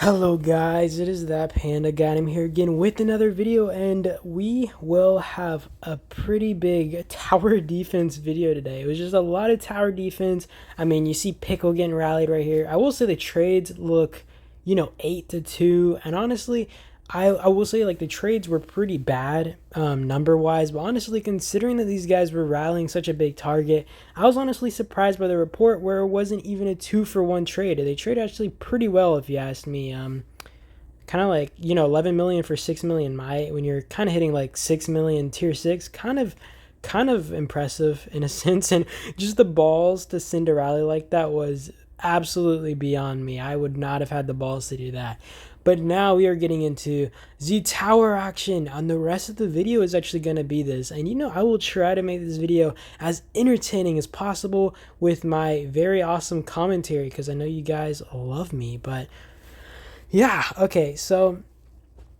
Hello guys, it is that Panda guy. I'm here again with another video, and we will have a pretty big tower defense video today. It was just a lot of tower defense. I mean, you see Pickle getting rallied right here. I will say the trades look, 8-2, and honestly, I will say like the trades were pretty bad number wise, but honestly, considering that these guys were rallying such a big target, I was honestly surprised by the report where it wasn't even a 2-for-1 trade. They traded actually pretty well, if you ask me. Kind of like 11 million for 6 million might, when you're kind of hitting like 6 million tier 6, kind of impressive in a sense. And just the balls to send a rally like that was absolutely beyond me. I would not have had the balls to do that. But now we are getting into the tower action, and the rest of the video is actually going to be this. And I will try to make this video as entertaining as possible with my very awesome commentary, because I know you guys love me. But yeah, okay, so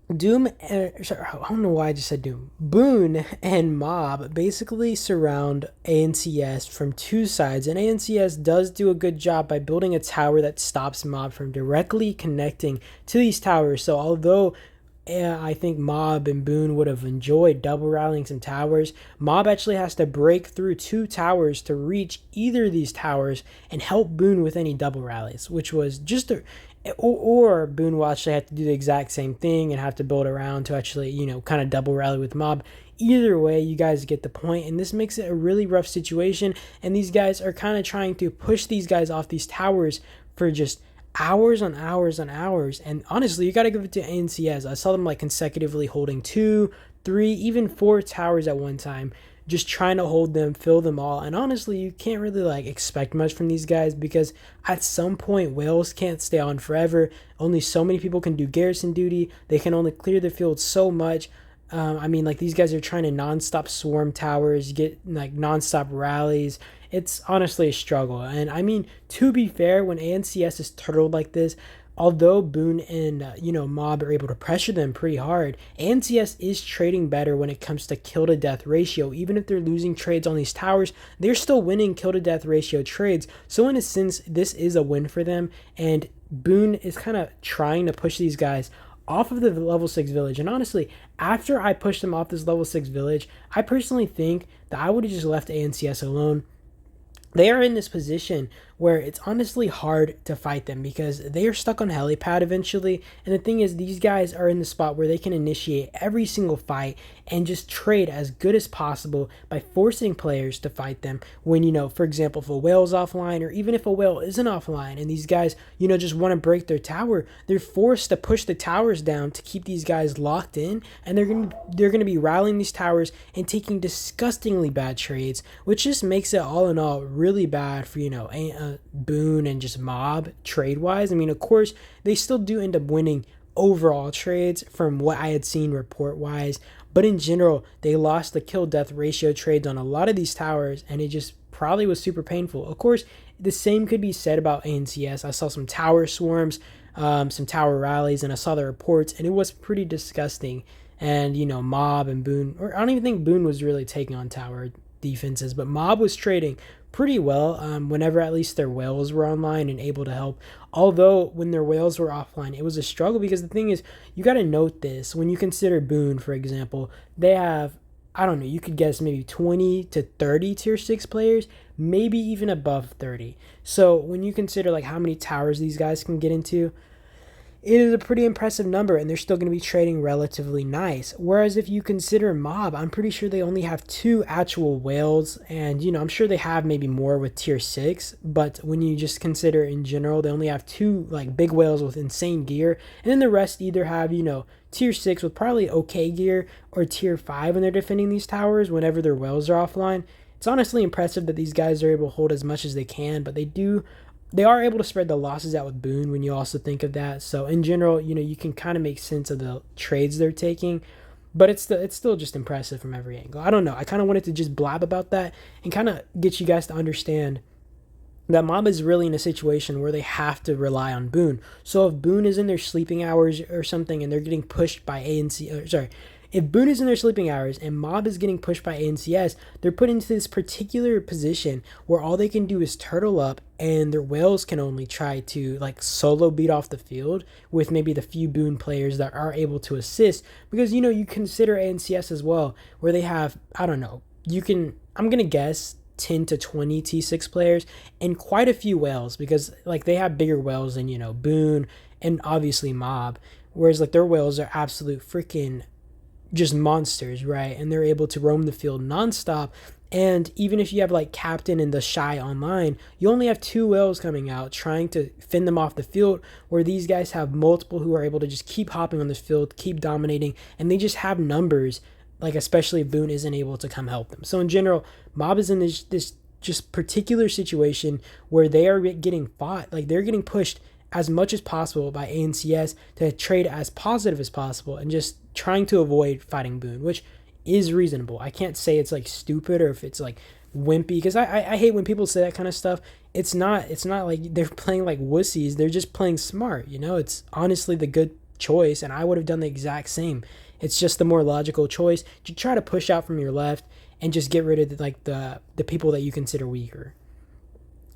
I don't know why I just said Doom. Boone and Mob basically surround ANCS from two sides, and ANCS does do a good job by building a tower that stops Mob from directly connecting to these towers. So although I think Mob and Boone would have enjoyed double rallying some towers, Mob actually has to break through two towers to reach either of these towers and help Boone with any double rallies, which was just a or Boone will actually have to do the exact same thing and have to build around to actually, kind of double rally with Mob. Either way, you guys get the point, and this makes it a really rough situation, and these guys are kind of trying to push these guys off these towers for just hours on hours on hours. And honestly, you got to give it to ANCS. I saw them like consecutively holding 2, 3, even 4 towers at one time, just trying to hold them, fill them all. And honestly, you can't really like expect much from these guys, because at some point whales can't stay on forever. Only so many people can do garrison duty. They can only clear the field so much. I mean, like, these guys are trying to non-stop swarm towers, get like non-stop rallies. It's honestly a struggle. And I mean, to be fair, when ANCS is turtled like this, although Boone and Mob are able to pressure them pretty hard, ANCS is trading better when it comes to kill to death ratio. Even if they're losing trades on these towers, they're still winning kill to death ratio trades. So in a sense, this is a win for them, and Boone is kind of trying to push these guys off of the level 6 village. And honestly, after I pushed them off this level 6 village, I personally think that I would have just left ANCS alone. They are in this position where it's honestly hard to fight them, because they are stuck on helipad eventually. And the thing is, these guys are in the spot where they can initiate every single fight and just trade as good as possible by forcing players to fight them when, for example, if a whale's offline, or even if a whale isn't offline and these guys, just want to break their tower, they're forced to push the towers down to keep these guys locked in. And they're gonna be rallying these towers and taking disgustingly bad trades, which just makes it all in all really bad for, Boone and just Mob trade wise. I mean, of course, they still do end up winning overall trades from what I had seen report wise, but in general, they lost the kill death ratio trades on a lot of these towers, and it just probably was super painful. Of course, the same could be said about ANCS. I saw some tower swarms, some tower rallies, and I saw the reports, and it was pretty disgusting. And Mob and Boone, or I don't even think Boone was really taking on tower defenses, but Mob was trading pretty well whenever at least their whales were online and able to help. Although when their whales were offline, it was a struggle, because the thing is, you got to note this. When you consider Boone, for example, they have, I don't know, you could guess maybe 20 to 30 tier 6 players, maybe even above 30. So when you consider like how many towers these guys can get into, it is a pretty impressive number, and they're still going to be trading relatively nice. Whereas if you consider Mob, I'm pretty sure they only have 2 actual whales, and I'm sure they have maybe more with tier 6, but when you just consider in general, they only have 2 like big whales with insane gear, and then the rest either have tier 6 with probably okay gear, or tier 5 when they're defending these towers whenever their whales are offline. It's honestly impressive that these guys are able to hold as much as they can, but they are able to spread the losses out with Boone when you also think of that. So in general, you can kind of make sense of the trades they're taking, but it's still just impressive from every angle. I don't know. I kind of wanted to just blab about that and kind of get you guys to understand that Mob is really in a situation where they have to rely on Boone. So if Boone is in their sleeping hours or something and they're getting pushed by if Boone is in their sleeping hours and Mob is getting pushed by ANCS, they're put into this particular position where all they can do is turtle up, and their whales can only try to like solo beat off the field with maybe the few Boone players that are able to assist. Because you consider ANCS as well, where they have, I don't know, I'm gonna guess 10 to 20 T6 players and quite a few whales, because like they have bigger whales than Boone and obviously Mob, whereas like their whales are absolute freaking just monsters, right? And they're able to roam the field nonstop. And even if you have like Captain and the Shy online, you only have two whales coming out trying to fend them off the field, where these guys have multiple who are able to just keep hopping on this field, keep dominating, and they just have numbers, like especially if Boone isn't able to come help them. So in general, Mob is in this just particular situation where they are getting fought, like they're getting pushed as much as possible by ANCS to trade as positive as possible and just trying to avoid fighting Boone, which is reasonable. I can't say it's like stupid or if it's like wimpy, because I hate when people say that kind of stuff. It's not like they're playing like wussies. They're just playing smart. It's honestly the good choice, and I would have done the exact same. It's just the more logical choice to try to push out from your left and just get rid of the people that you consider weaker.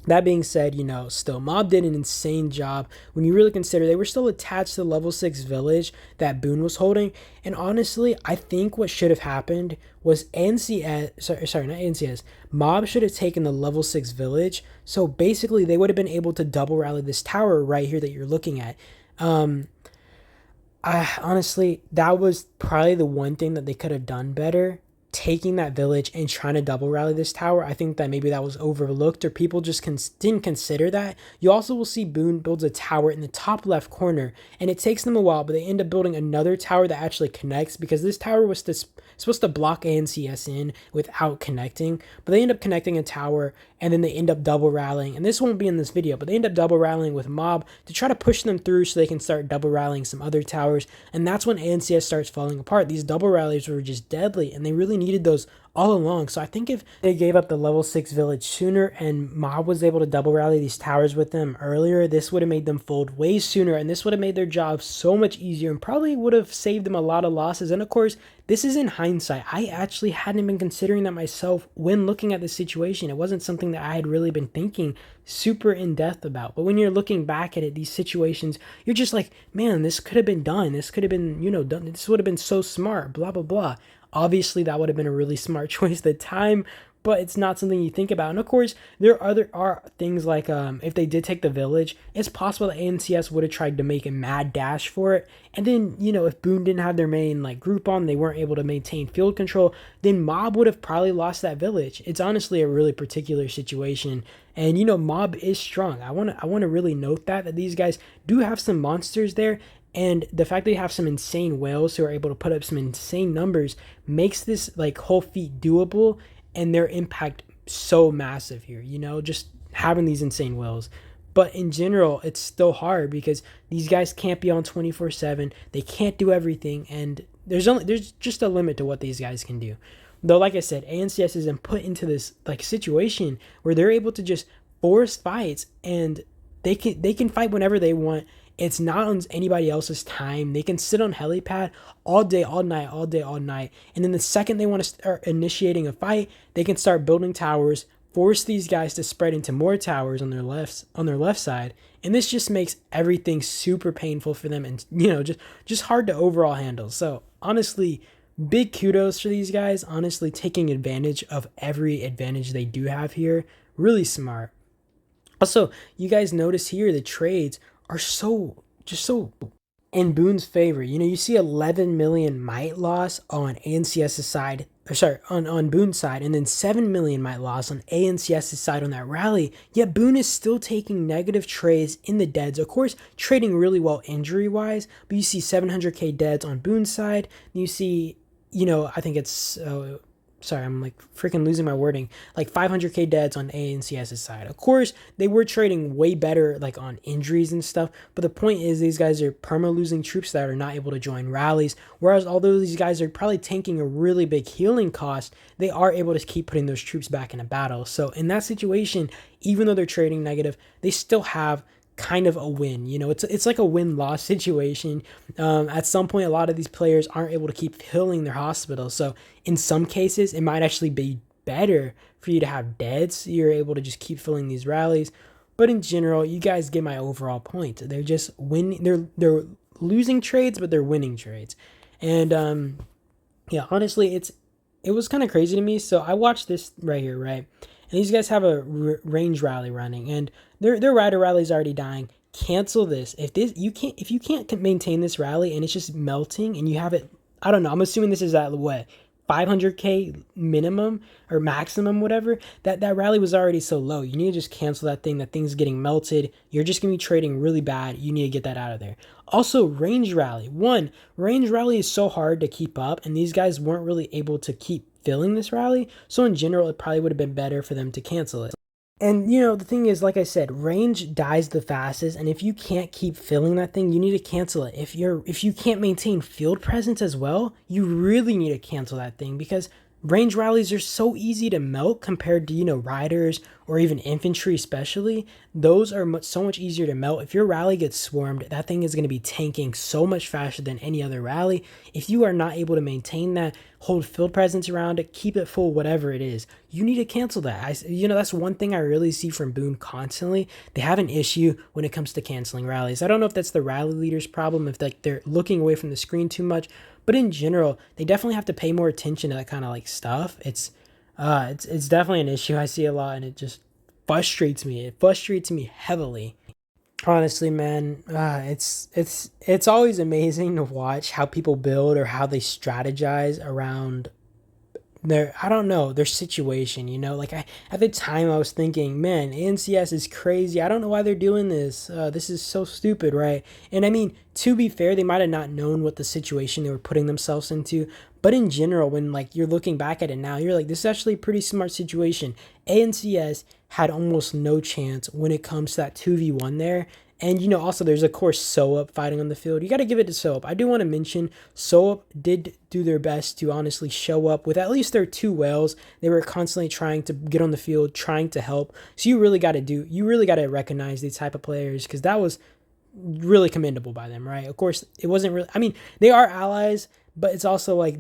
That being said, still, Mob did an insane job when you really consider they were still attached to the level 6 village that Boone was holding. And honestly, I think what should have happened was sorry, not ANCS, Mob should have taken the level 6 village. So basically, they would have been able to double rally this tower right here that you're looking at. Honestly, that was probably the one thing that they could have done better, taking that village and trying to double rally this tower. I think that maybe that was overlooked, or people just didn't consider that. You also will see Boone builds a tower in the top left corner, and it takes them a while, but they end up building another tower that actually connects, because this tower was supposed to block ANCS in without connecting, but they end up connecting a tower, and then they end up double rallying. And this won't be in this video, but they end up double rallying with Mob to try to push them through so they can start double rallying some other towers. And that's when ANCS starts falling apart. These double rallies were just deadly, and they really needed those all along. So I think if they gave up the level 6 village sooner and Mob was able to double rally these towers with them earlier, this would have made them fold way sooner, and this would have made their job so much easier and probably would have saved them a lot of losses. And of course, this is in hindsight. I actually hadn't been considering that myself when looking at this situation. It wasn't something that I had really been thinking super in depth about. But when you're looking back at it, these situations, you're just like, man, this could have been done. This could have been, done. This would have been so smart, blah, blah, blah. Obviously, that would have been a really smart choice at the time, but it's not something you think about. And of course, there are things like if they did take the village, it's possible that ANCS would have tried to make a mad dash for it. And then, if Boone didn't have their main group on, they weren't able to maintain field control, then Mob would have probably lost that village. It's honestly a really particular situation. And Mob is strong. I want to really note that these guys do have some monsters there. And the fact they have some insane whales who are able to put up some insane numbers makes this whole feat doable, and their impact so massive here, just having these insane whales. But in general, it's still hard because these guys can't be on 24/7. They can't do everything, and there's just a limit to what these guys can do. Though, like I said, ANCS is put into this situation where they're able to just force fights, and they can fight whenever they want. It's not on anybody else's time. They can sit on helipad all day, all night, all day, all night. And then the second they want to start initiating a fight, they can start building towers, force these guys to spread into more towers on their left side. And this just makes everything super painful for them, and just hard to overall handle. So honestly, big kudos for these guys. Honestly, taking advantage of every advantage they do have here. Really smart. Also, you guys notice here the trades are so in Boone's favor. You see 11 million might loss on ANCS's side, on Boone's side, and then 7 million might loss on ANCS's side on that rally. Yet Boone is still taking negative trades in the deads. Of course, trading really well injury wise, but you see 700k deads on Boone's side. You see, I think it's sorry, I'm freaking losing my wording. 500k deads on ANCS's side. Of course, they were trading way better on injuries and stuff, but the point is these guys are perma losing troops that are not able to join rallies, whereas although these guys are probably tanking a really big healing cost, they are able to keep putting those troops back in a battle. So in that situation, even though they're trading negative, they still have kind of a win. You know, it's like a win-loss situation. At some point, a lot of these players aren't able to keep filling their hospitals. So in some cases, it might actually be better for you to have deads. So you're able to just keep filling these rallies. But in general, you guys get my overall point. They're just winning. They're losing trades, but they're winning trades. And yeah, honestly, it was kind of crazy to me. So I watched this right here, right? And these guys have a range rally running, and their rider rally is already dying. Cancel this. If you can't maintain this rally and it's just melting, and you have it, I don't know. I'm assuming this is at what 500k minimum or maximum, whatever. That rally was already so low. You need to just cancel that thing. That thing's getting melted. You're just gonna be trading really bad. You need to get that out of there. Also, range rally. Range rally is so hard to keep up, and these guys weren't really able to keep filling this rally. So in general, it probably would have been better for them to cancel it. And you know, the thing is, like I said, range dies the fastest, and if you can't keep filling that thing, you need to cancel it. If you can't maintain field presence as well, you really need to cancel that thing, because range rallies are so easy to melt compared to, you know, riders or even infantry especially. Those are so much easier to melt. If your rally gets swarmed, that thing is going to be tanking so much faster than any other rally. If you are not able to maintain that, hold field presence around it, keep it full, whatever it is, you need to cancel that. You know, that's one thing I really see from Boone constantly. They have an issue when it comes to canceling rallies. I don't know if that's the rally leader's problem, if like they're looking away from the screen too much, but in general, they definitely have to pay more attention to that kind of like stuff. It's definitely an issue I see a lot, and it just frustrates me. It frustrates me heavily. Honestly, man, it's always amazing to watch how people build or how they strategize around their, I don't know, their situation. You know, like at the time I was thinking, man, NCS is crazy. I don't know why they're doing this. This is so stupid, right? And I mean, to be fair, they might have not known what the situation they were putting themselves into. But in general, when like you're looking back at it now, you're like, this is actually a pretty smart situation. ANCS had almost no chance when it comes to that 2v1 there. And, you know, also there's, of course, SOAP fighting on the field. You got to give it to SOAP. I do want to mention SOAP did do their best to honestly show up with at least their two whales. They were constantly trying to get on the field, trying to help. So you really got to recognize these type of players, because that was really commendable by them, right? Of course, it wasn't really, I mean, they are allies, but it's also like,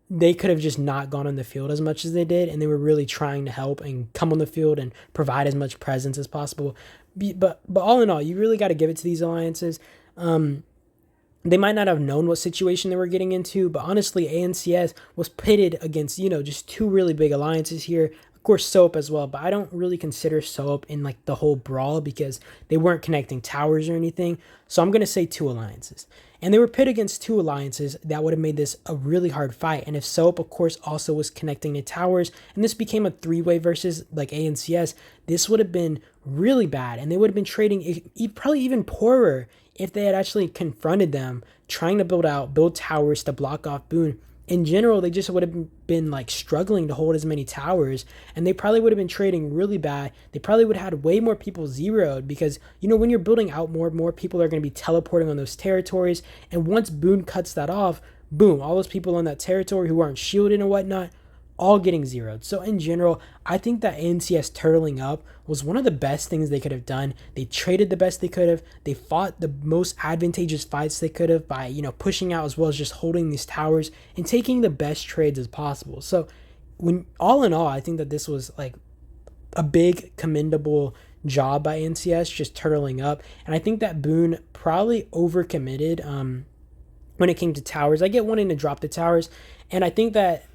they could have just not gone on the field as much as they did, and they were really trying to help and come on the field and provide as much presence as possible. But all in all, you really got to give it to these alliances. They might not have known what situation they were getting into, but honestly, ANCS was pitted against, you know, just two really big alliances here. Of course, SOAP as well, but I don't really consider SOAP in like the whole brawl, because they weren't connecting towers or anything. So I'm going to say two alliances. And they were pit against two alliances that would have made this a really hard fight. And if SOAP, of course, also was connecting to towers, and this became a three-way versus like ANCS, this would have been really bad. And they would have been trading probably even poorer if they had actually confronted them, trying to build towers to block off Boone. In general, they just would have been like struggling to hold as many towers, and they probably would have been trading really bad. They probably would have had way more people zeroed, because, you know, when you're building out more people are going to be teleporting on those territories. And once Boone cuts that off, boom, all those people on that territory who aren't shielded and whatnot, all getting zeroed. So in general, I think that ANCS turtling up was one of the best things they could have done. They traded the best they could have. They fought the most advantageous fights they could have by, you know, pushing out as well as just holding these towers and taking the best trades as possible. So when all in all, I think that this was like a big commendable job by NCS, just turtling up. And I think that Boone probably overcommitted when it came to towers. I get wanting to drop the towers, and I think that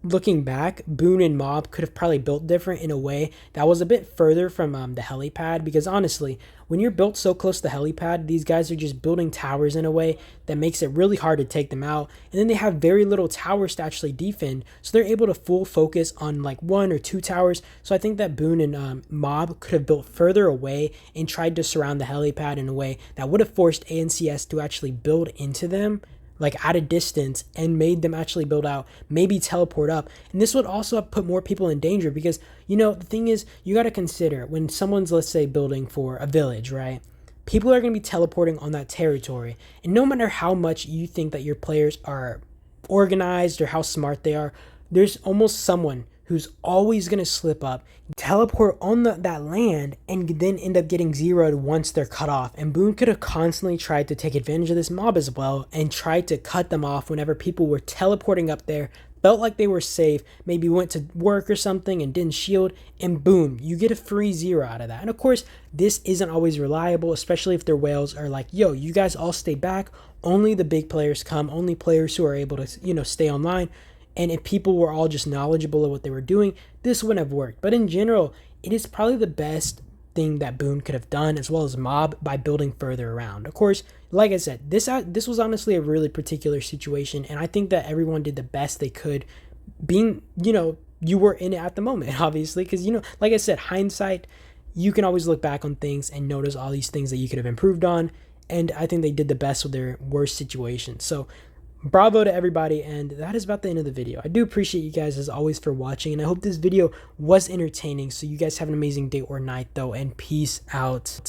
looking back, Boone and Mob could have probably built different in a way that was a bit further from the helipad, because honestly, when you're built so close to the helipad, these guys are just building towers in a way that makes it really hard to take them out. And then they have very little towers to actually defend, so they're able to full focus on like one or two towers. So I think that Boone and Mob could have built further away and tried to surround the helipad in a way that would have forced ANCS to actually build into them, like at a distance, and made them actually build out, maybe teleport up. And this would also have put more people in danger, because, you know, the thing is, you got to consider when someone's, let's say, building for a village, right? People are going to be teleporting on that territory. And no matter how much you think that your players are organized or how smart they are, there's almost someone who's always going to slip up, teleport on that land, and then end up getting zeroed once they're cut off. And Boone could have constantly tried to take advantage of this mob as well and tried to cut them off whenever people were teleporting up there, felt like they were safe, maybe went to work or something and didn't shield, and boom, you get a free zero out of that. And of course, this isn't always reliable, especially if their whales are like, yo, you guys all stay back, only the big players come, only players who are able to, stay online. And if people were all just knowledgeable of what they were doing, this wouldn't have worked. But in general, it is probably the best thing that Boone could have done, as well as Mob, by building further around. Of course, like I said, this was honestly a really particular situation, and I think that everyone did the best they could, being, you were in it at the moment, obviously, because, like I said, hindsight, you can always look back on things and notice all these things that you could have improved on, and I think they did the best with their worst situation. So bravo to everybody, and that is about the end of the video. I do appreciate you guys as always for watching, and I hope this video was entertaining. So you guys have an amazing day or night though, and peace out.